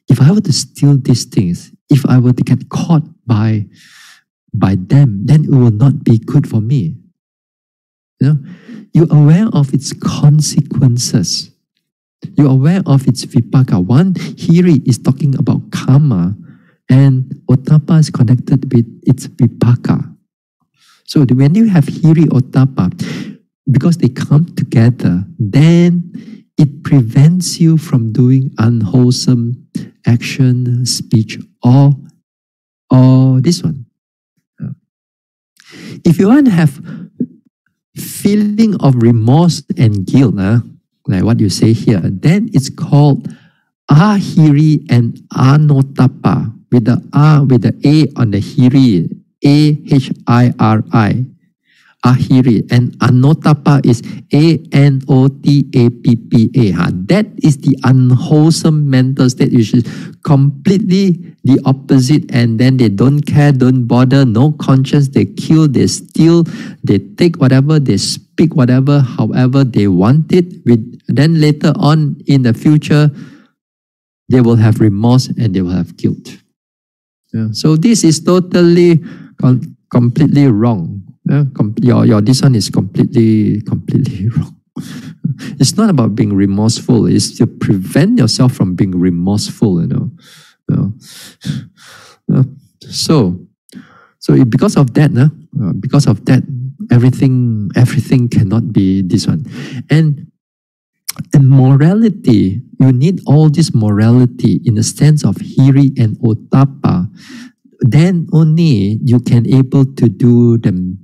[SPEAKER 1] if I were to steal these things, if I were to get caught by them, then it will not be good for me. You're aware of its consequences. You're aware of its vipaka. One hiri is talking about karma, and ottappa is connected with its vipaka. So when you have hiri ottappa, because they come together, then it prevents you from doing unwholesome action, speech, or this one. If you want to have feeling of remorse and guilt, like what you say here, then it's called ahiri and anotapa, with the A on the hiri, ahiri. Ahiri, and anotapa is anotappa. That is the unwholesome mental state, which is completely the opposite, and then they don't care, don't bother, no conscience, they kill, they steal, they take whatever, they speak whatever, however they want it. Then later on in the future, they will have remorse and they will have guilt. So this is totally, completely wrong. Your this one is completely wrong. It's not about being remorseful. It's to prevent yourself from being remorseful. So because of that, everything cannot be this one. And morality, you need all this morality in the sense of hiri and ottappa. Then only you can able to do the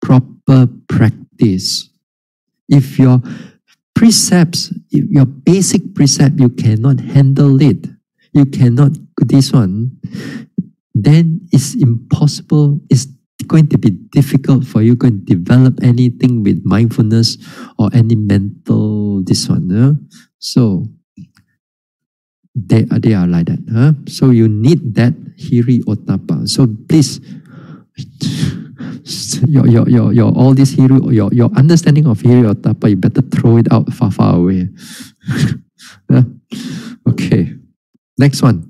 [SPEAKER 1] proper practice. If your precepts, if your basic precept, you cannot handle it, you cannot do this one, then it's impossible, it's going to be difficult for you to develop anything with mindfulness or any mental this one. So they are like that. So you need that hiri ottappa. So please, your all this hiri, your understanding of hiri ottappa, you better throw it out far away. Okay, next one.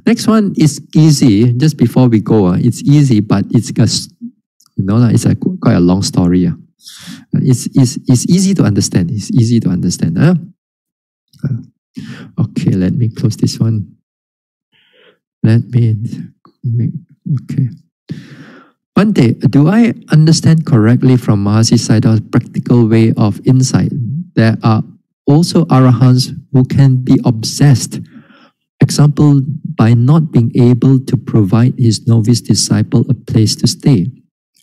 [SPEAKER 1] Next one is easy. Just before we go, it's easy, but it's just, it's quite a long story. It's easy to understand. It's easy to understand. Okay, let me close this one. Okay. Bhante, do I understand correctly from Mahasi Sayadaw's practical way of insight? There are also Arahants who can be obsessed, example, by not being able to provide his novice disciple a place to stay.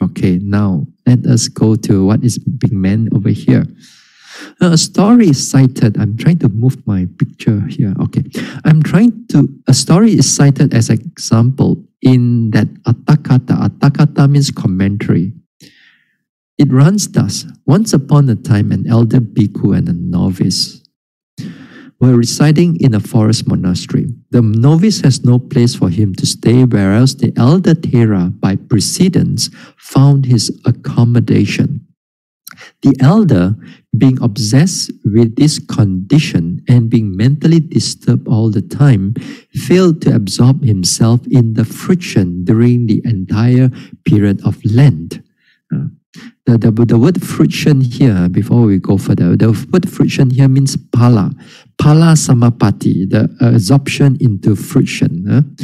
[SPEAKER 1] Okay, now let us go to what is being meant over here. A story is cited. I'm trying to move my picture here. Okay. A story is cited as an example in that Attakata. Attakata means commentary. It runs thus. Once upon a time, an elder bhikkhu and a novice were residing in a forest monastery. The novice has no place for him to stay, whereas the elder Thera, by precedence, found his accommodation. The elder, being obsessed with this condition and being mentally disturbed all the time, failed to absorb himself in the friction during the entire period of Lent. The word friction here, before we go further, the word friction here means pala samapati, the absorption into friction.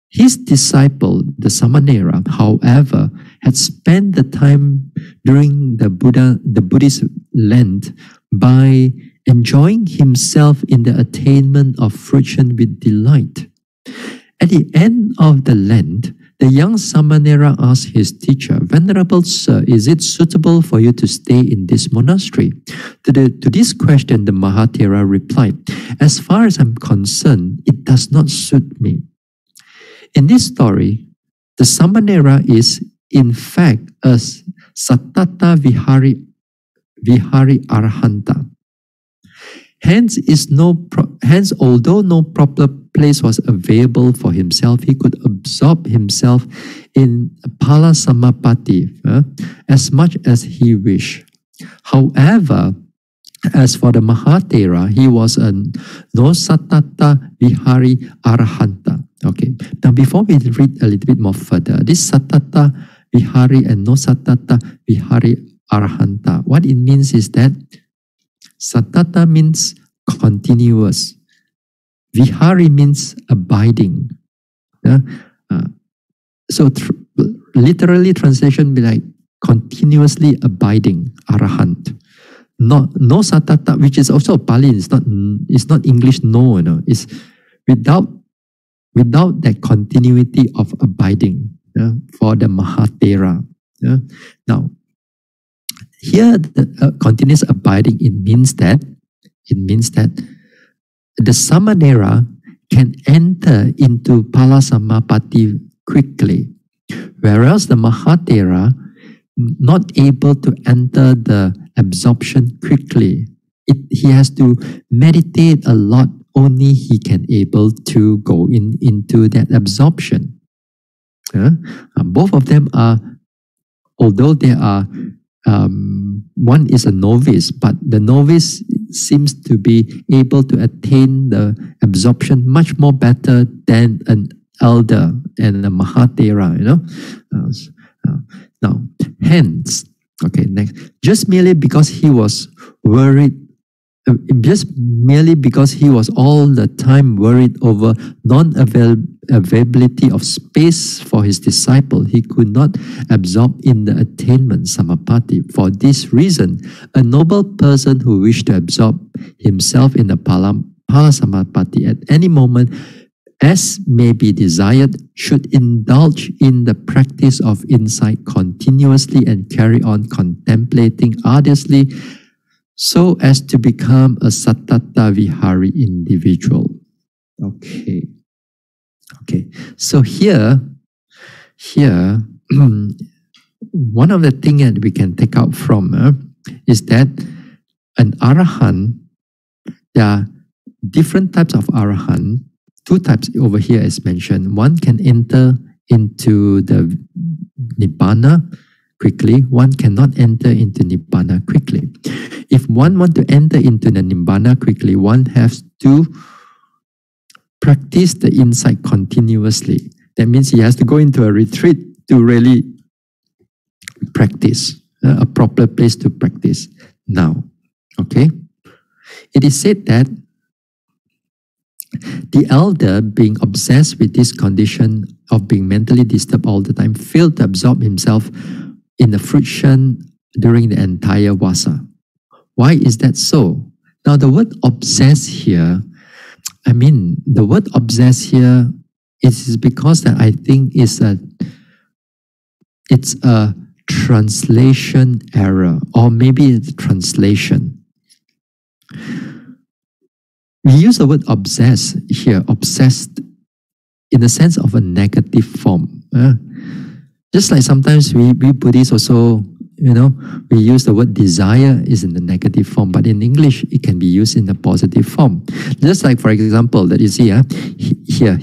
[SPEAKER 1] His disciple, the Samanera, however, had spent the time during the Buddhist Lent by enjoying himself in the attainment of friction with delight. At the end of the Lent, the young Samanera asked his teacher, "Venerable Sir, is it suitable for you to stay in this monastery?" To this question, the Mahathera replied, "As far as I'm concerned, it does not suit me." In this story, the Samanera is in fact a Sattata Vihari Arahanta. Hence, although no proper place was available for himself, he could absorb himself in Pala Samapati as much as he wished. However, As for the Mahathera, he was a no-satata vihari arahanta. Okay. Now, before we read a little bit more further, this satata vihari and no-satata vihari arahanta, what it means is that satata means continuous. Vihari means abiding. Yeah? So literally translation be like continuously abiding, arahant. No satata, which is also Pali, it's not English no, it's without that continuity of abiding, for the Mahathera. Now, here the continuous abiding, it means that the Samanera can enter into Palasamapati quickly, whereas the Mahathera not able to enter the absorption quickly. He has to meditate a lot, only he can able to go into that absorption. Both of them are, although they are, one is a novice, but the novice seems to be able to attain the absorption much more better than an elder and a Mahathera, Now, hence, okay, next, just merely because he was worried, just merely because he was all the time worried over non-availability of space for his disciple, he could not absorb in the attainment samapati. For this reason, a noble person who wished to absorb himself in the palasamapati at any moment, as may be desired, should indulge in the practice of insight continuously and carry on contemplating arduously so as to become a satata vihari individual. Okay. So here, one of the things that we can take out from is that an Arahant, there are different types of Arahant. Two types over here as mentioned. One can enter into the Nibbana quickly. One cannot enter into Nibbana quickly. If one wants to enter into the Nibbana quickly, one has to practice the insight continuously. That means he has to go into a retreat to really practice, a proper place to practice. Now, okay? It is said that the elder, being obsessed with this condition of being mentally disturbed all the time, failed to absorb himself in the fruition during the entire vasa. Why is that so? Now, the word obsess here, the word obsess here is because that I think it's a translation error, or maybe it's translation. We use the word obsess here, obsessed, in the sense of a negative form. Just like sometimes we Buddhists also, we use the word desire is in the negative form, but in English, it can be used in the positive form. Just like, for example, that you see here.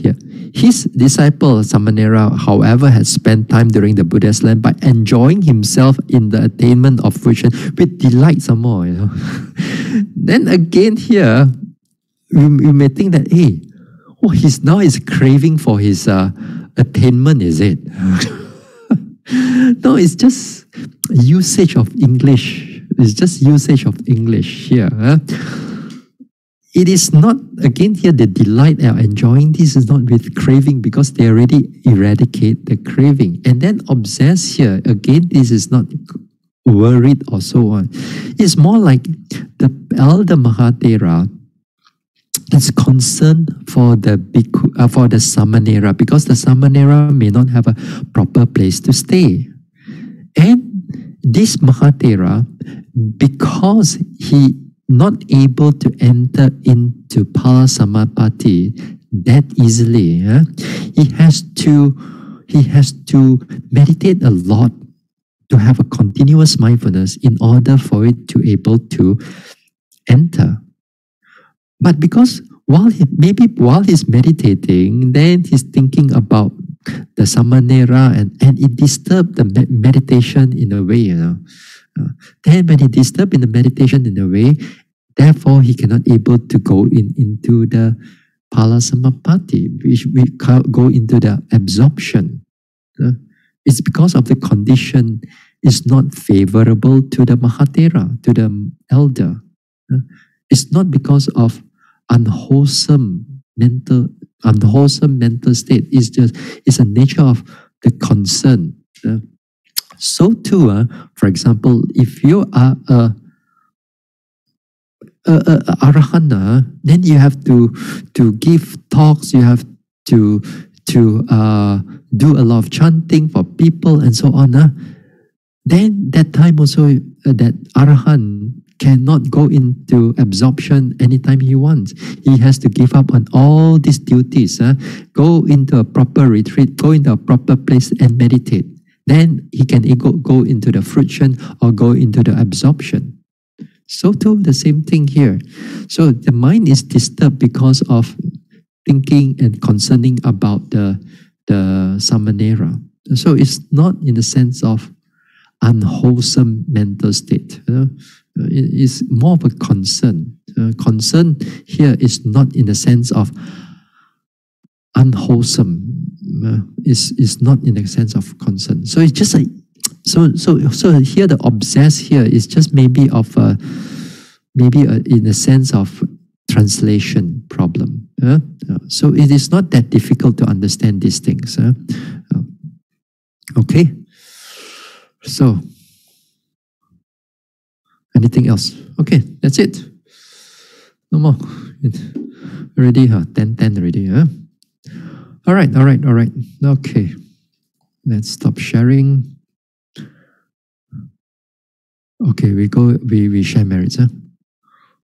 [SPEAKER 1] His disciple, Samanera, however, had spent time during the Buddha's land by enjoying himself in the attainment of fruition with delight some more, Then again here, you may think that, he's now is craving for his attainment, is it? No, it's just usage of English. It's just usage of English here. It is not, again here, the delight of enjoying this is not with craving, because they already eradicate the craving. And then obsess here, again, this is not worried or so on. It's more like the elder Mahathera is concerned for the bhikkhu, for the Samanera, because the Samanera may not have a proper place to stay. And this Mahathera, because he not able to enter into Palasamapati that easily, he has to meditate a lot to have a continuous mindfulness in order for it to able to enter. But because while he's meditating, then he's thinking about the Samanera, and it disturbed the meditation in a way, Then when he disturbed in the meditation in a way, Therefore, he cannot able to go into the Palasamapati, which we go into the absorption. It's because of the condition is not favorable to the Mahatera, to the elder. It's not because of unwholesome mental state. It's a nature of the concern. So too, for example, if you are a Arahant, then you have to give talks, you have to do a lot of chanting for people and so on. Then that time also, that Arahant cannot go into absorption anytime he wants. He has to give up on all these duties, go into a proper retreat, go into a proper place and meditate. Then he can go into the fruition or go into the absorption. So too, the same thing here. So the mind is disturbed because of thinking and concerning about the samanera. So it's not in the sense of unwholesome mental state. It is more of a concern. Concern here is not in the sense of unwholesome. Is not in the sense of concern. So it's just like so here the obsess here is just maybe in the sense of translation problem. So it is not that difficult to understand these things. Okay. So anything else? Okay, that's it. No more. Already, 10 already. All right. Okay. Let's stop sharing. Okay, we share merits.